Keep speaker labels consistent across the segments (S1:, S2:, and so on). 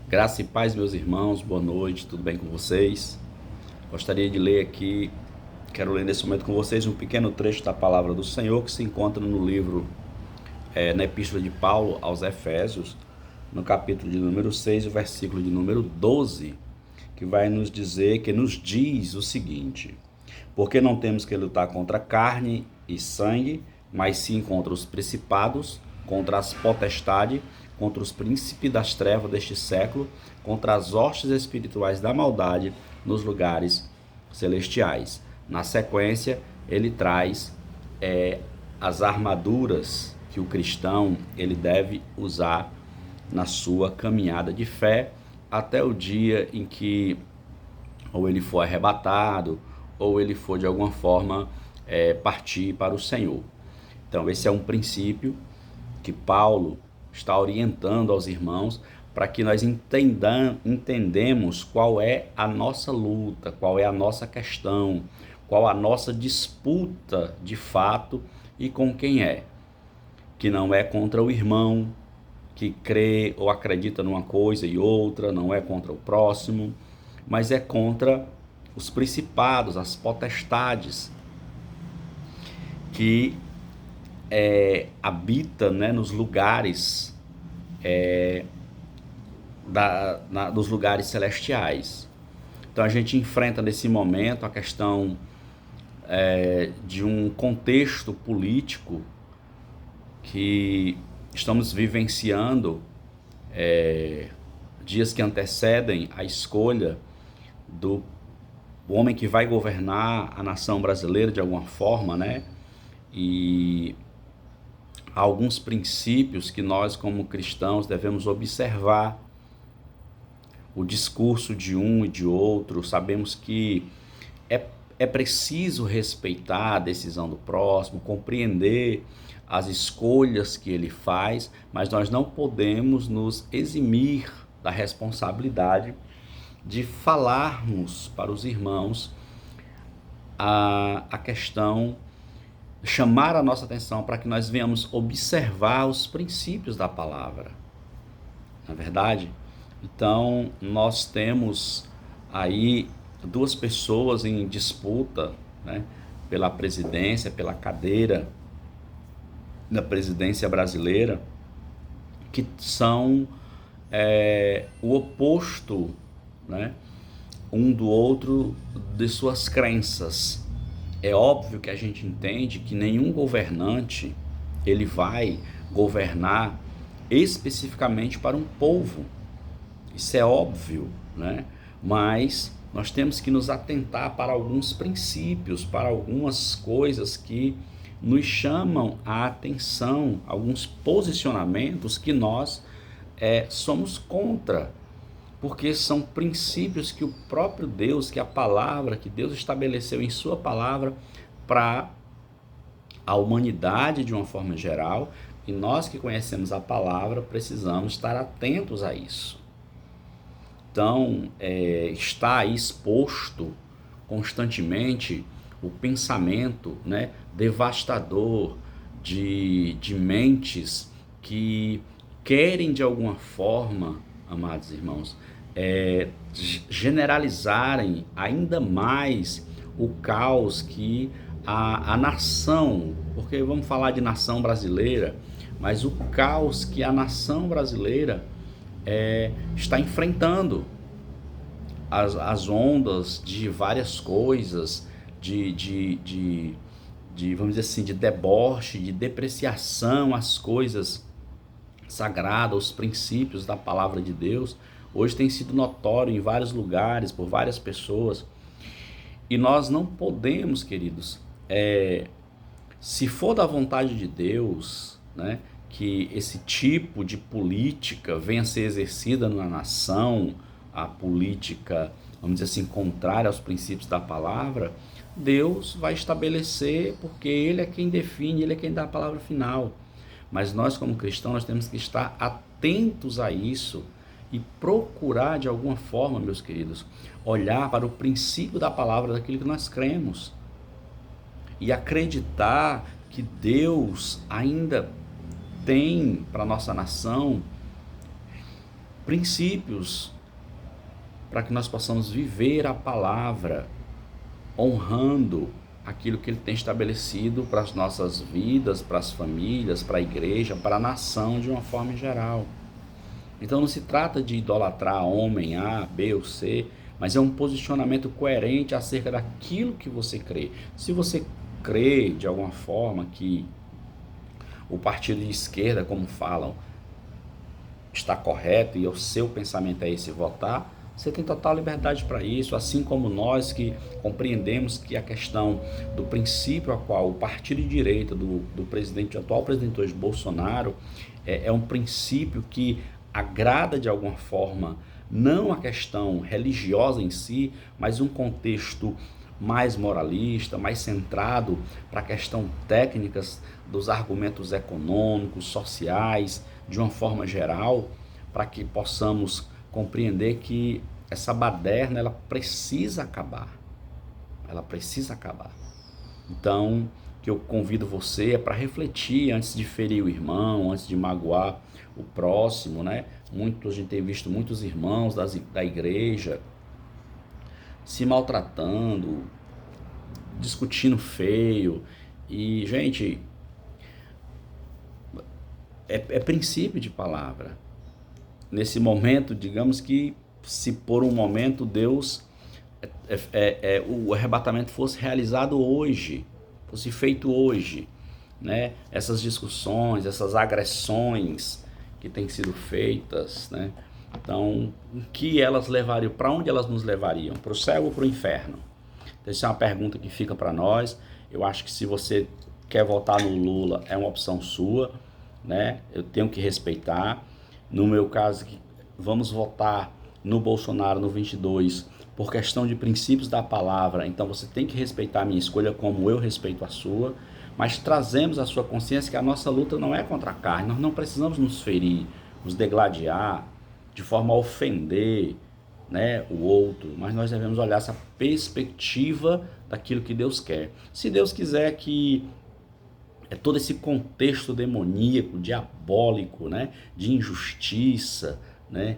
S1: Graça e paz, meus irmãos, boa noite, tudo bem com vocês? Gostaria de ler aqui, quero ler nesse momento com vocês um pequeno trecho da palavra do Senhor que se encontra no livro, na Epístola de Paulo aos Efésios, no capítulo de número 6, o versículo de número 12, que vai nos dizer, que nos diz o seguinte: porque não temos que lutar contra carne e sangue, mas sim contra os principados, contra as potestades, contra os príncipes das trevas deste século, contra as hostes espirituais da maldade nos lugares celestiais. Na sequência, ele traz as armaduras que o cristão ele deve usar na sua caminhada de fé até o dia em que ou ele for arrebatado ou ele for de alguma forma partir para o Senhor. Então esse é um princípio que Paulo está orientando aos irmãos para que nós entendemos qual é a nossa luta, qual é a nossa questão, qual a nossa disputa de fato e com quem é. Que não é contra o irmão que crê ou acredita numa coisa e outra, não é contra o próximo, mas é contra os principados, as potestades que habita, né, nos lugares dos lugares celestiais. Então a gente enfrenta nesse momento a questão de um contexto político que estamos vivenciando, dias que antecedem a escolha do homem que vai governar a nação brasileira de alguma forma, né? E há alguns princípios que nós, como cristãos, devemos observar. O discurso de um e de outro, sabemos que é preciso respeitar a decisão do próximo, compreender as escolhas que ele faz, mas nós não podemos nos eximir da responsabilidade de falarmos para os irmãos a questão, chamar a nossa atenção para que nós venhamos observar os princípios da palavra. Não é verdade? Então, nós temos aí duas pessoas em disputa, né, pela presidência, pela cadeira da presidência brasileira, que são o oposto, né, um do outro de suas crenças. É óbvio que a gente entende que nenhum governante ele vai governar especificamente para um povo. Isso é óbvio, né? Mas nós temos que nos atentar para alguns princípios, para algumas coisas que nos chamam a atenção, alguns posicionamentos que nós somos contra, porque são princípios que o próprio Deus, que a palavra, que Deus estabeleceu em sua palavra para a humanidade de uma forma geral, e nós que conhecemos a palavra precisamos estar atentos a isso. Então, está aí exposto constantemente o pensamento, né, devastador de mentes que querem de alguma forma, amados irmãos, generalizarem ainda mais o caos que a nação, porque vamos falar de nação brasileira, mas o caos que a nação brasileira está enfrentando, as ondas de várias coisas, de vamos dizer assim, de deboche, de depreciação às coisas sagradas, os princípios da palavra de Deus, hoje tem sido notório em vários lugares, por várias pessoas. E nós não podemos, queridos, se for da vontade de Deus, né, que esse tipo de política venha a ser exercida na nação, a política, vamos dizer assim, contrária aos princípios da palavra, Deus vai estabelecer, porque Ele é quem define, Ele é quem dá a palavra final. Mas nós, como cristãos, nós temos que estar atentos a isso e procurar, de alguma forma, meus queridos, olhar para o princípio da palavra, daquilo que nós cremos, e acreditar que Deus ainda tem para a nossa nação princípios para que nós possamos viver a palavra, honrando aquilo que Ele tem estabelecido para as nossas vidas, para as famílias, para a igreja, para a nação de uma forma geral. Então não se trata de idolatrar homem A, B ou C, mas é um posicionamento coerente acerca daquilo que você crê. Se você crê de alguma forma que o partido de esquerda, como falam, está correto e o seu pensamento é esse, votar, você tem total liberdade para isso, assim como nós que compreendemos que a questão do princípio a qual o partido de direita do presidente, atual presidente hoje, Bolsonaro, é um princípio que agrada de alguma forma, não a questão religiosa em si, mas um contexto mais moralista, mais centrado para a questão técnicas dos argumentos econômicos, sociais, de uma forma geral, para que possamos compreender que essa baderna ela precisa acabar. Ela precisa acabar. Então, o que eu convido você é para refletir antes de ferir o irmão, antes de magoar o próximo, né? A gente tem visto muitos irmãos da igreja se maltratando, discutindo feio. E, gente, é princípio de palavra. Nesse momento, digamos que se por um momento Deus, o arrebatamento fosse realizado hoje, fosse feito hoje, né? Essas discussões, essas agressões que têm sido feitas, né? Então, o que elas levariam? Para onde elas nos levariam? Para o céu ou para o inferno? Então, essa é uma pergunta que fica para nós. Eu acho que se você quer votar no Lula, é uma opção sua, né? Eu tenho que respeitar. No meu caso, vamos votar no Bolsonaro no 22 por questão de princípios da palavra. Então, você tem que respeitar a minha escolha como eu respeito a sua. Mas trazemos à sua consciência que a nossa luta não é contra a carne. Nós não precisamos nos ferir, nos degladiar, de forma a ofender, né, o outro, mas nós devemos olhar essa perspectiva daquilo que Deus quer. Se Deus quiser que todo esse contexto demoníaco, diabólico, né, de injustiça, né,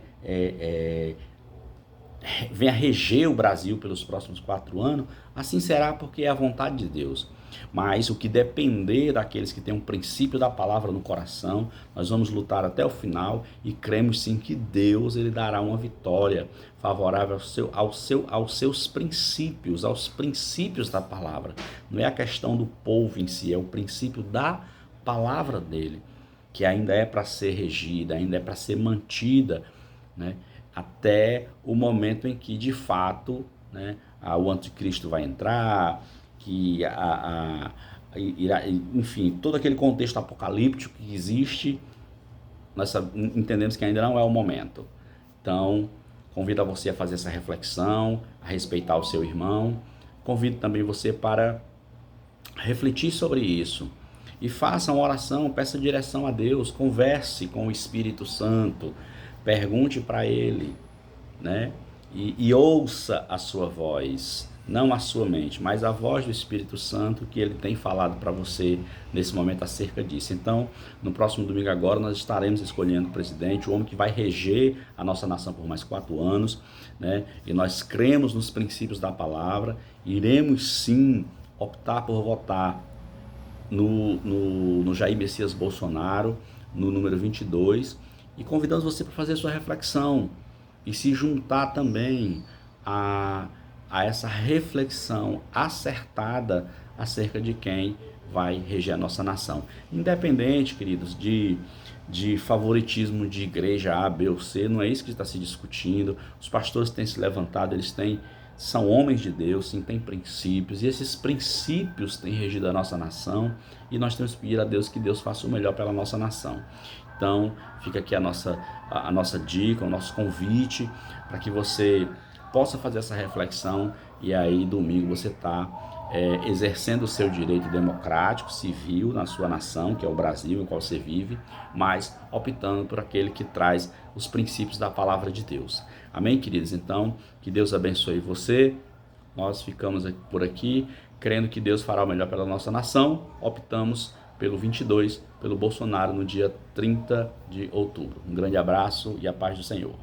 S1: venha reger o Brasil pelos próximos 4 anos, assim será, porque é a vontade de Deus. Mas o que depender daqueles que têm um princípio da palavra no coração, nós vamos lutar até o final e cremos sim que Deus ele dará uma vitória favorável aos seus princípios, aos princípios da palavra. Não é a questão do povo em si, é o princípio da palavra dele, que ainda é para ser regida, ainda é para ser mantida, né, até o momento em que de fato, né, o anticristo vai entrar, que enfim, todo aquele contexto apocalíptico que existe, nós entendemos que ainda não é o momento. Então, convido a você a fazer essa reflexão, a respeitar o seu irmão. Convido também você para refletir sobre isso. E faça uma oração, peça direção a Deus, converse com o Espírito Santo, pergunte para Ele, né? E ouça a sua voz, não a sua mente, mas a voz do Espírito Santo que Ele tem falado para você nesse momento acerca disso. Então, no próximo domingo agora, nós estaremos escolhendo o presidente, o homem que vai reger a nossa nação por mais 4 anos, né? E nós cremos nos princípios da palavra, iremos sim optar por votar no Jair Messias Bolsonaro, no número 22, e convidamos você para fazer sua reflexão e se juntar também a essa reflexão acertada acerca de quem vai reger a nossa nação. Independente, queridos, de favoritismo de igreja A, B ou C, não é isso que está se discutindo. Os pastores têm se levantado, são homens de Deus, sim, têm princípios, e esses princípios têm regido a nossa nação, e nós temos que pedir a Deus que Deus faça o melhor pela nossa nação. Então, fica aqui a nossa dica, o nosso convite, para que você possa fazer essa reflexão, e aí domingo você está exercendo o seu direito democrático, civil na sua nação, que é o Brasil em qual você vive, mas optando por aquele que traz os princípios da palavra de Deus. Amém, queridos? Então, que Deus abençoe você. Nós ficamos por aqui, crendo que Deus fará o melhor pela nossa nação. Optamos pelo 22, pelo Bolsonaro no dia 30 de outubro. Um grande abraço e a paz do Senhor.